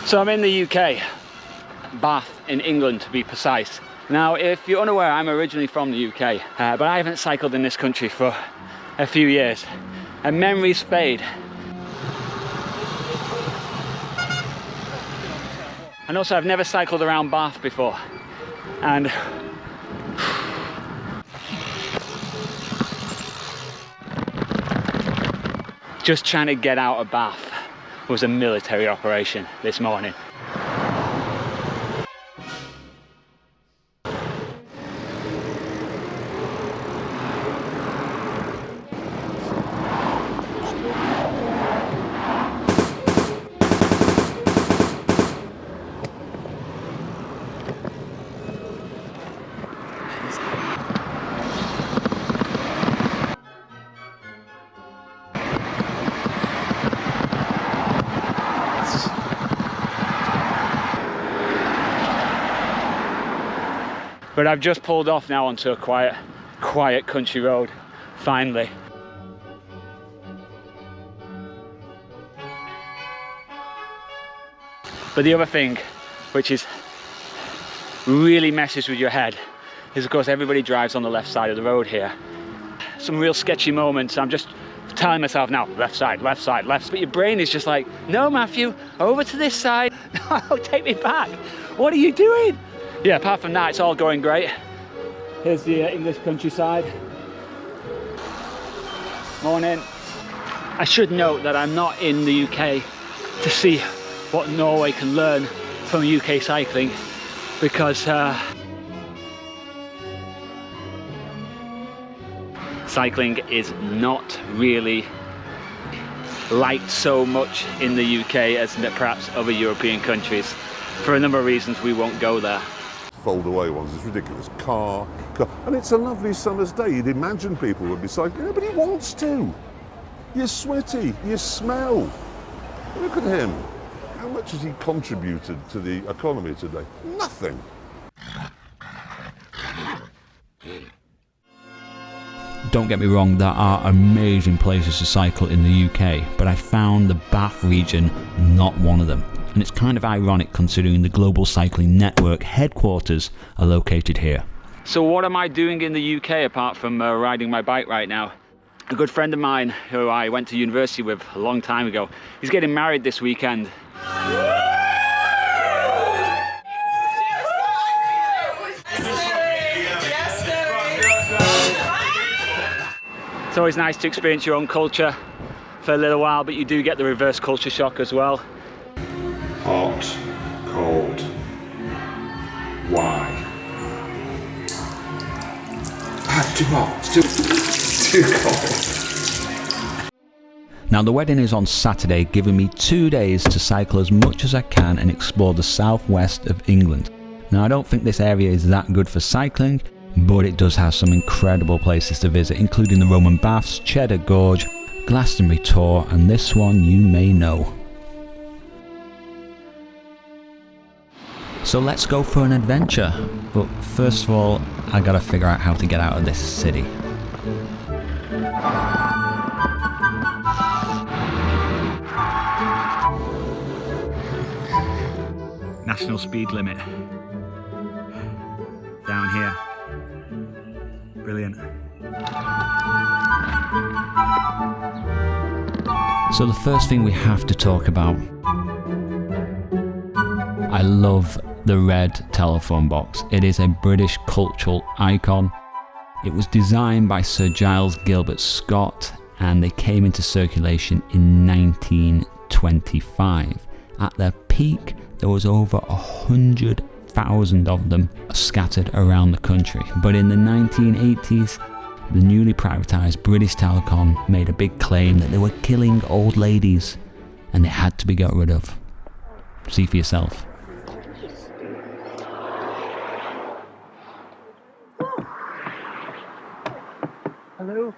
So I'm in the UK, Bath in England to be precise. Now, if you're unaware, I'm originally from the UK, but I haven't cycled in this country for a few years, and memories fade. And also, I've never cycled around Bath before, and just trying to get out of Bath was a military operation this morning. But I've just pulled off now onto a quiet country road, finally. But the other thing, which is really messes with your head, is of course everybody drives on the left side of the road here. Some real sketchy moments. I'm just telling myself now, left side, left side, left. But your brain is just like, no, Matthew, over to this side. No, take me back. What are you doing? Yeah, apart from that, it's all going great. Here's the English countryside. Morning. I should note that I'm not in the UK to see what Norway can learn from UK cycling, because cycling is not really liked so much in the UK as perhaps other European countries. For a number of reasons, we won't go there. Fold away ones, it's ridiculous. Car, and it's a lovely summer's day. You'd imagine people would be cycling. Nobody wants to. You're sweaty, you smell. Look at him. How much has he contributed to the economy today? Nothing. Don't get me wrong, there are amazing places to cycle in the UK, but I found the Bath region not one of them. And it's kind of ironic considering the Global Cycling Network headquarters are located here. So what am I doing in the UK apart from riding my bike right now? A good friend of mine who I went to university with a long time ago, he's getting married this weekend. It's always nice to experience your own culture for a little while, but you do get the reverse culture shock as well. Hot, cold. Why? Too hot. It's too cold. Now the wedding is on Saturday, giving me 2 days to cycle as much as I can and explore the southwest of England. Now I don't think this area is that good for cycling, but it does have some incredible places to visit, including the Roman Baths, Cheddar Gorge, Glastonbury Tor, and this one you may know. So let's go for an adventure, but first of all, I gotta figure out how to get out of this city. National speed limit. Down here. Brilliant. So the first thing we have to talk about, I love the red telephone box. It is a British cultural icon. It was designed by Sir Giles Gilbert Scott and they came into circulation in 1925. At their peak, there was over 100,000 of them scattered around the country. But in the 1980s, the newly privatised British Telecom made a big claim that they were killing old ladies and they had to be got rid of. See for yourself. Hello?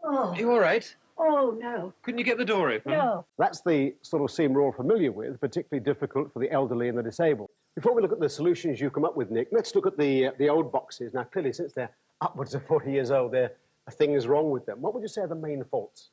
Oh. Are you all right? Oh, no. Couldn't you get the door open? No. That's the sort of scene we're all familiar with, particularly difficult for the elderly and the disabled. Before we look at the solutions you come up with, Nick, let's look at the old boxes. Now, clearly, since they're upwards of 40 years old, there are things wrong with them. What would you say are the main faults?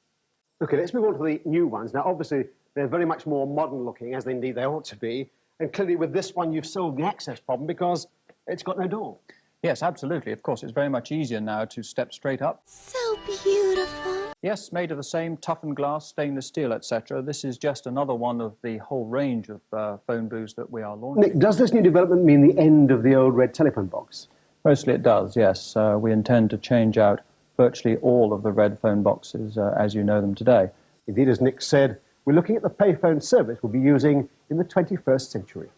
OK, let's move on to the new ones. Now, obviously, They're very much more modern looking, as indeed they ought to be. And clearly with this one, you've solved the access problem because it's got no door. Yes, absolutely. Of course, it's very much easier now to step straight up. So beautiful. Yes, made of the same toughened glass, stainless steel, etc. This is just another one of the whole range of phone booths that we are launching. Nick, does this new development mean the end of the old red telephone box? Mostly it does, yes. We intend to change out virtually all of the red phone boxes as you know them today. Indeed, as Nick said, we're looking at the payphone service we'll be using in the 21st century.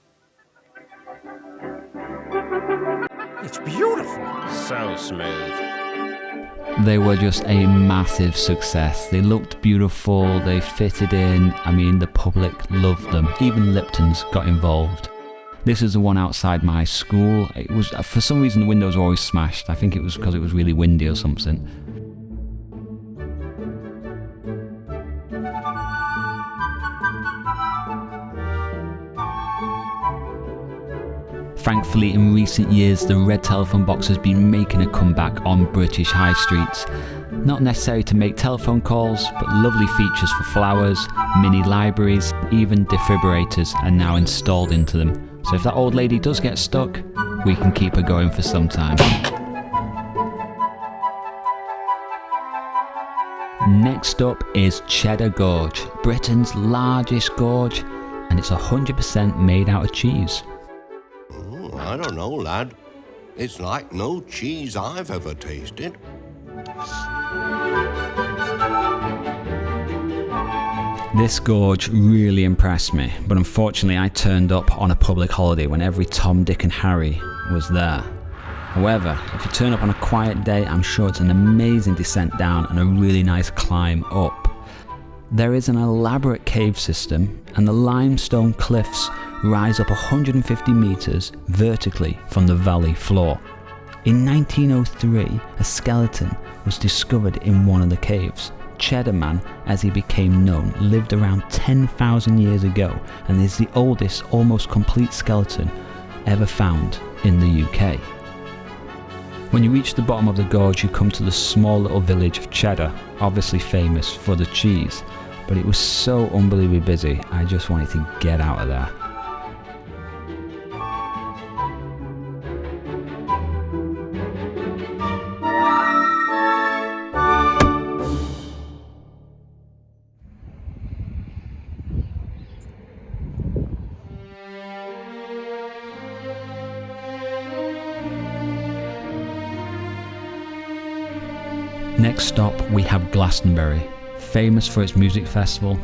It's beautiful. So smooth. They were just a massive success. They looked beautiful, they fitted in. I mean, the public loved them. Even Lipton's got involved. This is the one outside my school. It was, for some reason, the windows were always smashed. I think it was because it was really windy or something. Thankfully, in recent years, the red telephone box has been making a comeback on British high streets. Not necessary to make telephone calls, but lovely features for flowers, mini libraries, even defibrillators are now installed into them. So if that old lady does get stuck, we can keep her going for some time. Next up is Cheddar Gorge, Britain's largest gorge, and it's 100% made out of cheese. I don't know, lad. It's like no cheese I've ever tasted. This gorge really impressed me, but unfortunately I turned up on a public holiday when every Tom, Dick and Harry was there. However, if you turn up on a quiet day, I'm sure it's an amazing descent down and a really nice climb up. There is an elaborate cave system, and the limestone cliffs rise up 150 metres vertically from the valley floor. In 1903, a skeleton was discovered in one of the caves. Cheddar Man, as he became known, lived around 10,000 years ago and is the oldest, almost complete skeleton ever found in the UK. When you reach the bottom of the gorge, you come to the small little village of Cheddar, obviously famous for the cheese, but it was so unbelievably busy, I just wanted to get out of there. Next stop we have Glastonbury, famous for its music festival,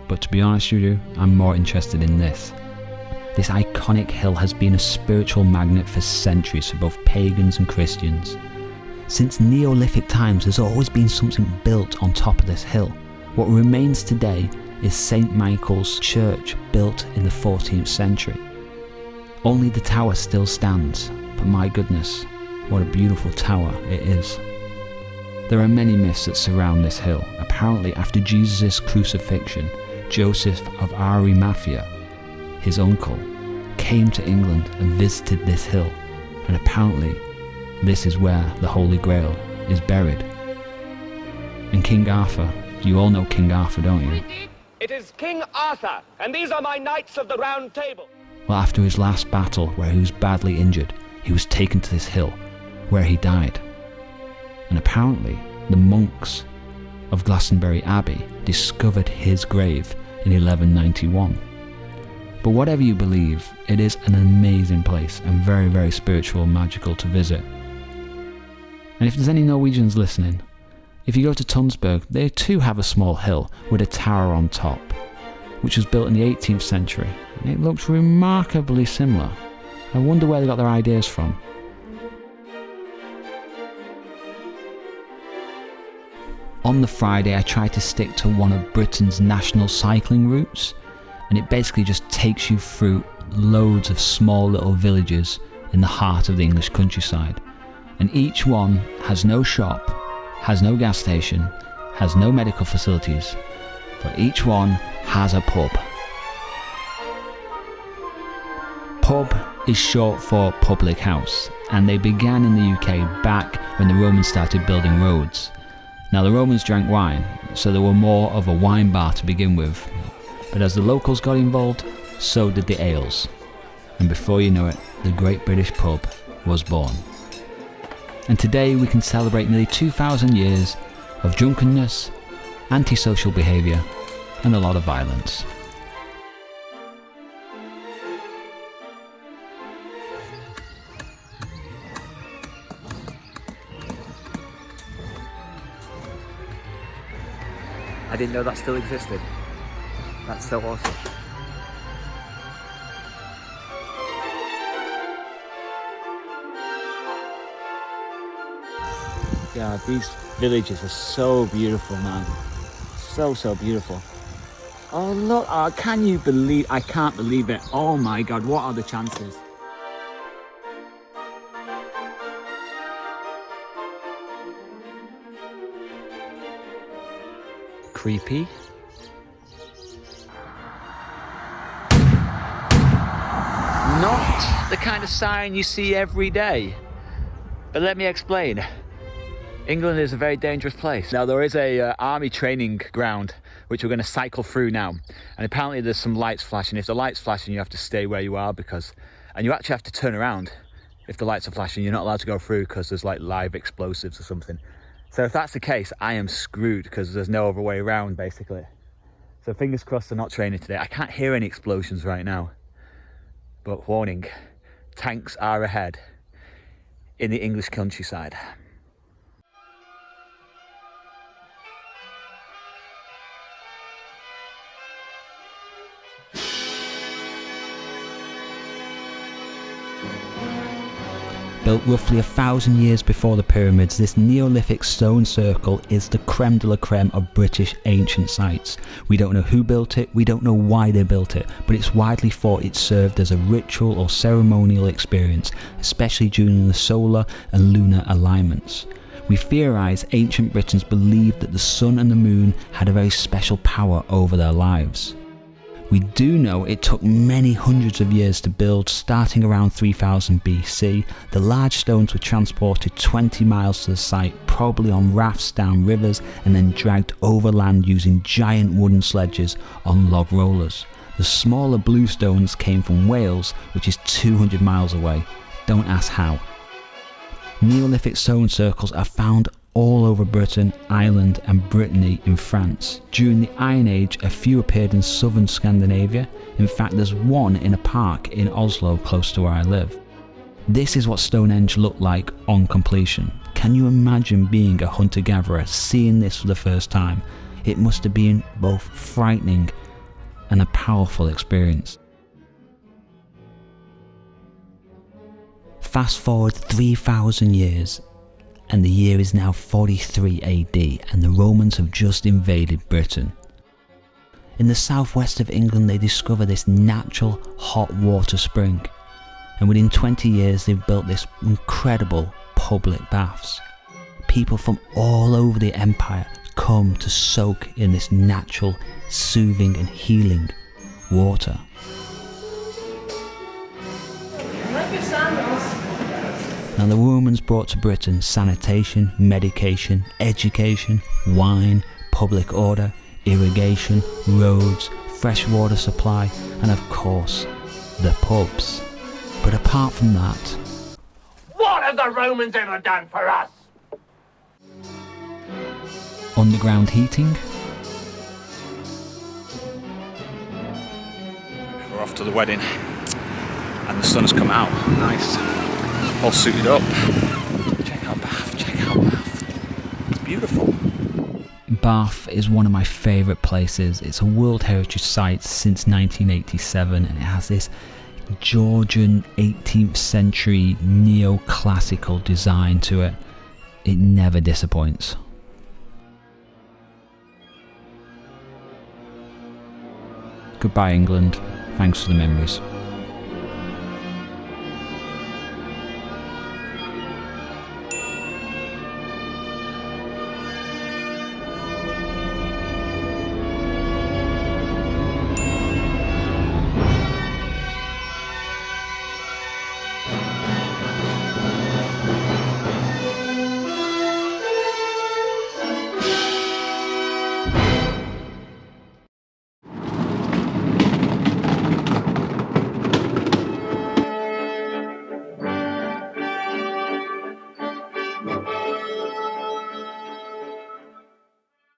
but to be honest with you, I'm more interested in this. This iconic hill has been a spiritual magnet for centuries for both pagans and Christians. Since Neolithic times there's always been something built on top of this hill. What remains today is St. Michael's Church, built in the 14th century. Only the tower still stands, but my goodness, what a beautiful tower it is. There are many myths that surround this hill. Apparently, after Jesus' crucifixion, Joseph of Arimathea, his uncle, came to England and visited this hill, and apparently this is where the Holy Grail is buried. And King Arthur, you all know King Arthur, don't you? It is King Arthur, and these are my knights of the Round Table. Well, after his last battle, where he was badly injured, he was taken to this hill, where he died. And apparently, the monks of Glastonbury Abbey discovered his grave in 1191. But whatever you believe, it is an amazing place and very, very spiritual and magical to visit. And if there's any Norwegians listening, if you go to Tønsberg, they too have a small hill with a tower on top, which was built in the 18th century. And it looks remarkably similar. I wonder where they got their ideas from. On the Friday, I tried to stick to one of Britain's national cycling routes, and it basically just takes you through loads of small little villages in the heart of the English countryside. And each one has no shop, has no gas station, has no medical facilities, but each one has a pub. Pub is short for public house, and they began in the UK back when the Romans started building roads. Now the Romans drank wine, so they were more of a wine bar to begin with. But as the locals got involved, so did the ales. And before you know it, the Great British Pub was born. And today we can celebrate nearly 2,000 years of drunkenness, antisocial behaviour, and a lot of violence. I didn't know that still existed. That's so awesome. God, these villages are so beautiful, man. So beautiful. Oh look, I can't believe it. Oh my God, what are the chances? Creepy. Not the kind of sign you see every day. But let me explain. England is a very dangerous place. Now there is a army training ground which we're going to cycle through now, and apparently there's some lights flashing. If the light's flashing, you have to stay where you are, and you actually have to turn around if the lights are flashing. You're not allowed to go through because there's like live explosives or something. So if that's the case, I am screwed because there's no other way around basically. So fingers crossed they're not training today. I can't hear any explosions right now, but warning, tanks are ahead in the English countryside. Built roughly 1,000 years before the pyramids, this Neolithic stone circle is the creme de la creme of British ancient sites. We don't know who built it, we don't know why they built it, but it's widely thought it served as a ritual or ceremonial experience, especially during the solar and lunar alignments. We theorise ancient Britons believed that the sun and the moon had a very special power over their lives. We do know it took many hundreds of years to build, starting around 3000 BC. The large stones were transported 20 miles to the site, probably on rafts down rivers, and then dragged overland using giant wooden sledges on log rollers. The smaller blue stones came from Wales, which is 200 miles away. Don't ask how. Neolithic stone circles are found all over Britain, Ireland and Brittany in France. During the Iron Age, a few appeared in southern Scandinavia. In fact, there's one in a park in Oslo close to where I live. This is what Stonehenge looked like on completion. Can you imagine being a hunter-gatherer, seeing this for the first time? It must have been both frightening and a powerful experience. Fast forward 3,000 years, and the year is now 43 AD, and the Romans have just invaded Britain. In the southwest of England, they discover this natural hot water spring, and within 20 years they've built this incredible public baths. People from all over the empire come to soak in this natural, soothing and healing water. Now the Romans brought to Britain sanitation, medication, education, wine, public order, irrigation, roads, fresh water supply, and of course, the pubs. But apart from that, What have the Romans ever done for us? underground heating, We're off to the wedding and the sun's come out. Nice. All suited up. Check out Bath. It's beautiful. Bath is one of my favourite places. It's a World Heritage Site since 1987, and it has this Georgian 18th century neoclassical design to it. It never disappoints. Goodbye England, thanks for the memories.